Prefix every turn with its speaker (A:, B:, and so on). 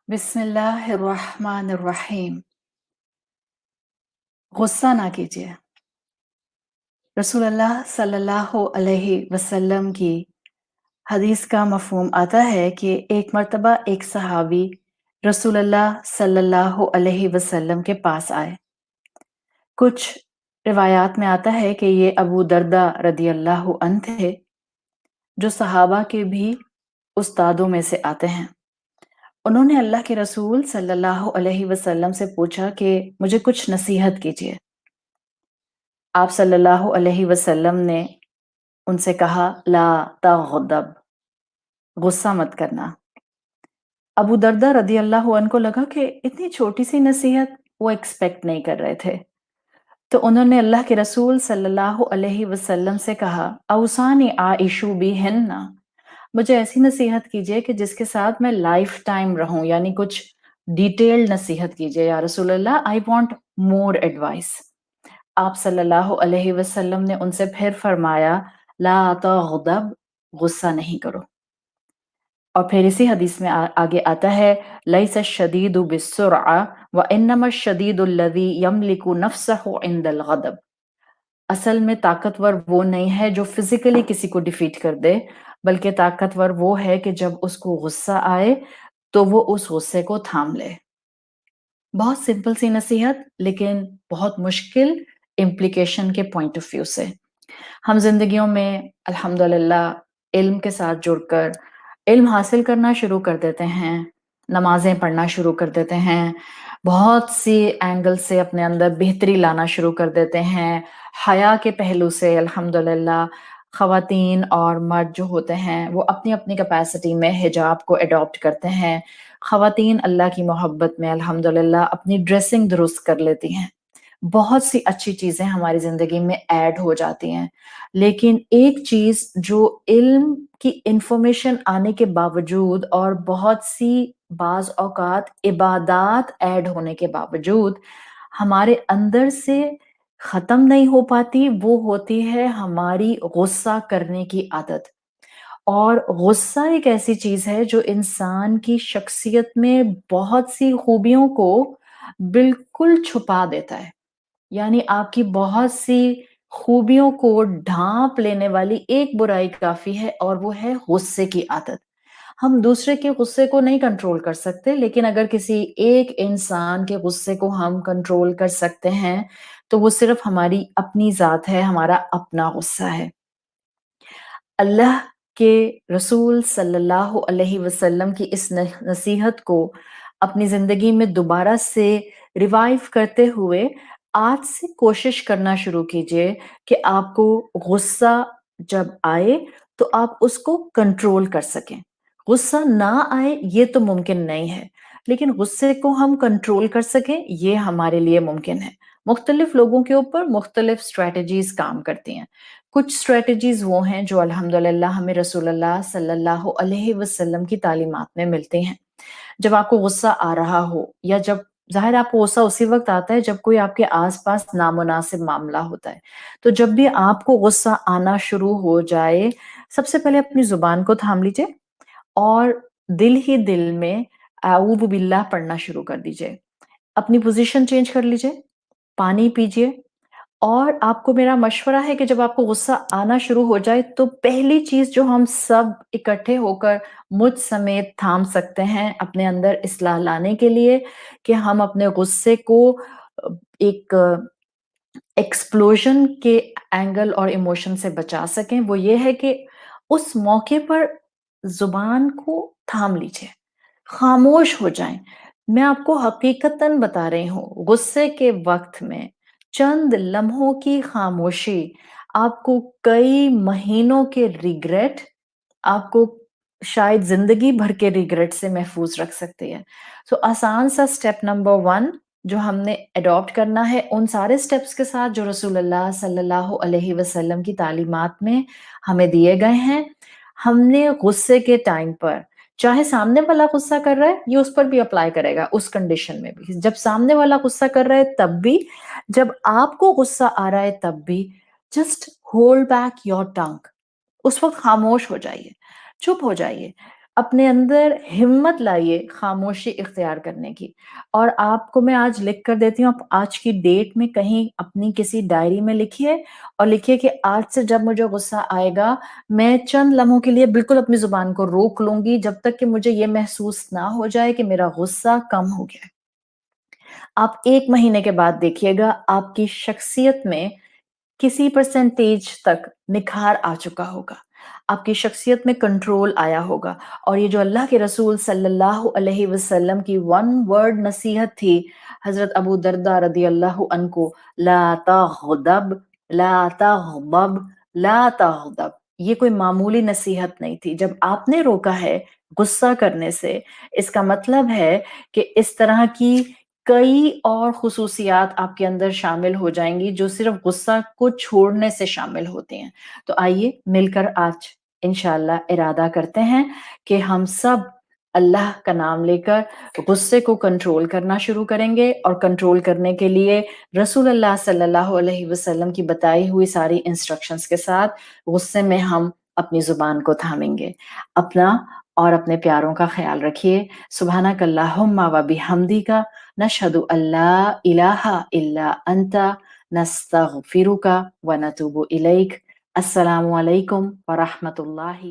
A: बिस्मिल्लाहिर्रहमानिर्रहीम। गुस्सा ना कीजिए। रसूलुल्लाह सल्लल्लाहु अलैहि वसल्लम की हदीस का मफ़हूम आता है कि एक मर्तबा एक सहाबी रसूलुल्लाह सल्लल्लाहु अलैहि वसल्लम के पास आए। कुछ रिवायात में आता है कि ये अबू दर्दा रदियल्लाहु अन्हु थे, जो सहाबा के भी उस्तादों में से आते हैं। उन्होंने अल्लाह के रसूल सल्लल्लाहु अलैहि वसल्लम से पूछा कि मुझे कुछ नसीहत कीजिए। आप सल्लल्लाहु अलैहि वसल्लम ने उनसे कहा, ला तग़दब, गुस्सा मत करना। अबू दर्दा रदी अल्लाह अन्हु को लगा कि इतनी छोटी सी नसीहत वो एक्सपेक्ट नहीं कर रहे थे। तो उन्होंने अल्लाह के रसूल सल्लल्लाहु अलैहि वसल्लम से कहा, औसानी आइशु बिहिन्ना, मुझे ऐसी नसीहत कीजिए कि जिसके साथ मैं लाइफ टाइम रहूं, यानी कुछ डिटेल्ड नसीहत कीजिए या रसूल अल्लाह, आई वांट मोर एडवाइस। आप सल्लल्लाहु अलैहि वसल्लम ने उनसे फिर फरमाया, ला तग़दब, गुस्सा नहीं करो। और फिर इसी हदीस में आगे आता है, लैसा शदीदु बिस्सुरअ व इन्नमा शदीदुल लज़ी यमलिकु नफ्सहु इंदल गदब। असल में ताकतवर वो नहीं है जो फिजिकली किसी को डिफीट कर दे, बल्कि ताकतवर वो है कि जब उसको गुस्सा आए तो वो उस गुस्से को थाम ले। बहुत सिंपल सी नसीहत, लेकिन बहुत मुश्किल इम्प्लीकेशन के पॉइंट ऑफ व्यू से। हम जिंदगियों में अल्हम्दुलिल्लाह इल्म के साथ जुड़कर इल्म हासिल करना शुरू कर देते हैं, नमाजें पढ़ना शुरू कर देते हैं, बहुत सी एंगल से अपने अंदर बेहतरी लाना शुरू कर देते हैं। हया के पहलू से अल्हम्दुलिल्लाह ख़वातीन और मर्द जो होते हैं वो अपनी अपनी कैपेसिटी में हिजाब को अडॉप्ट करते हैं। ख़वातीन अल्लाह की मोहब्बत में अल्हम्दुलिल्लाह अपनी ड्रेसिंग दुरुस्त कर लेती हैं। बहुत सी अच्छी चीज़ें हमारी ज़िंदगी में ऐड हो जाती हैं। लेकिन एक चीज़ जो इल्म की इन्फॉर्मेशन आने के बावजूद और बहुत सी बाज़ औक़ात इबादात ऐड होने के बावजूद हमारे अंदर से ख़त्म नहीं हो पाती, वो होती है हमारी गुस्सा करने की आदत। और गुस्सा एक ऐसी चीज़ है जो इंसान की शख्सियत में बहुत सी खूबियों को बिल्कुल छुपा देता है। यानी आपकी बहुत सी खूबियों को ढाँप लेने वाली एक बुराई काफ़ी है, और वो है गुस्से की आदत। हम दूसरे के गुस्से को नहीं कंट्रोल कर सकते, लेकिन अगर किसी एक इंसान के गुस्से को हम कंट्रोल कर सकते हैं, तो वो सिर्फ़ हमारी अपनी ज़ात है, हमारा अपना गुस्सा है। अल्लाह के रसूल सल्लल्लाहु अलैहि वसल्लम की इस नसीहत को अपनी ज़िंदगी में दोबारा से रिवाइव करते हुए आज से कोशिश करना शुरू कीजिए कि आपको गुस्सा जब आए तो आप उसको कंट्रोल कर सकें। गुस्सा ना आए ये तो मुमकिन नहीं है, लेकिन गुस्से को हम कंट्रोल कर सकें ये हमारे लिए मुमकिन है। मुख्तलिफ लोगों के ऊपर मुख्तलिफ स्ट्रैटेजीज़ काम करती हैं। कुछ स्ट्रैटेजीज़ वो हैं जो अल्हम्दुलिल्लाह हमें रसूलुल्लाह सल्लल्लाहु अलैहि वसल्लम की तालीमात में मिलती हैं। जब आपको गुस्सा आ रहा हो, या जब ज़ाहिर है आपको गुस्सा उसी वक़्त आता है जब कोई आपके आस-पास नामुनासिब मामला होता है। तो जब भी आपको गुस्सा आना शुरू हो जाए, सबसे पहले अपनी ज़ुबान को थाम लीजिए और दिल ही दिल में अऊज़ु बिल्लाह पढ़ना शुरू कर दीजिए। अपनी पोज़ीशन चेंज कर लीजिए, पानी पीजिए, और आपको मेरा मशवरा है कि जब आपको गुस्सा आना शुरू हो जाए तो पहली चीज़ जो हम सब इकट्ठे होकर मुझ समेत थाम सकते हैं अपने अंदर इस्लाह लाने के लिए, कि हम अपने गुस्से को एक एक्सप्लोजन के एंगल और इमोशन से बचा सकें, वो ये है कि उस मौके पर ज़ुबान को थाम लीजिए, खामोश हो जाएँ। मैं आपको हकीकतन बता रही हूँ, गुस्से के वक़्त में चंद लम्हों की खामोशी आपको कई महीनों के रिग्रेट, आपको शायद ज़िंदगी भर के रिग्रेट से महफूज़ रख सकती है। तो आसान सा स्टेप नंबर 1 जो हमने अडॉप्ट करना है, उन सारे स्टेप्स के साथ जो रसूलुल्लाह सल्लल्लाहु अलैहि वसल्लम की तालीमात में हमें दिए गए हैं। हमने गुस्से के टाइम पर, चाहे सामने वाला गुस्सा कर रहा है, ये उस पर भी अप्लाई करेगा, उस कंडीशन में भी। जब सामने वाला गुस्सा कर रहा है तब भी, जब आपको गुस्सा आ रहा है तब भी, just hold back your tongue. उस वक़्त खामोश हो जाइए, चुप हो जाइए। اپنے اندر ہمت لائیے خاموشی اختیار کرنے کی۔ اور آپ کو میں آج لکھ کر دیتی ہوں، آپ آج کی ڈیٹ میں کہیں اپنی کسی ڈائری میں لکھیے، اور لکھیے کہ آج سے جب مجھے غصہ آئے گا، میں چند لمحوں کے لیے بالکل اپنی زبان کو روک لوں گی جب تک کہ مجھے یہ محسوس نہ ہو جائے کہ میرا غصہ کم ہو گیا۔ آپ 1 مہینے کے بعد دیکھیے گا آپ کی شخصیت میں کسی پرسنٹیج تک نکھار آ چکا ہوگا، آپ کی شخصیت میں کنٹرول آیا ہوگا، اور یہ جو اللہ کے رسول صلی اللہ علیہ وسلم کی ون ورڈ نصیحت تھی حضرت ابو دردہ رضی اللہ عنہ کو، لا تغضب، لا تغضب، لا تغضب، یہ کوئی معمولی نصیحت نہیں تھی۔ جب آپ نے روکا ہے غصہ کرنے سے، اس کا مطلب ہے کہ اس طرح کی کئی اور خصوصیات آپ کے اندر شامل ہو جائیں گی جو صرف غصہ کو چھوڑنے سے شامل ہوتی ہیں۔ تو آئیے مل کر آج انشاءاللہ ارادہ کرتے ہیں کہ ہم سب اللہ کا نام لے کر غصے کو کنٹرول کرنا شروع کریں گے، اور کنٹرول کرنے کے لیے رسول اللہ صلی اللہ علیہ وسلم کی بتائی ہوئی ساری انسٹرکشنز کے ساتھ غصے میں ہم اپنی زبان کو تھامیں گے۔ اپنا اور اپنے پیاروں کا خیال رکھیے۔ سبحانک اللہم و بحمدک، نشہد ان لا الہ الا انت، نستغفرک و نتوب الیک۔ السلام علیکم ورحمۃ اللہ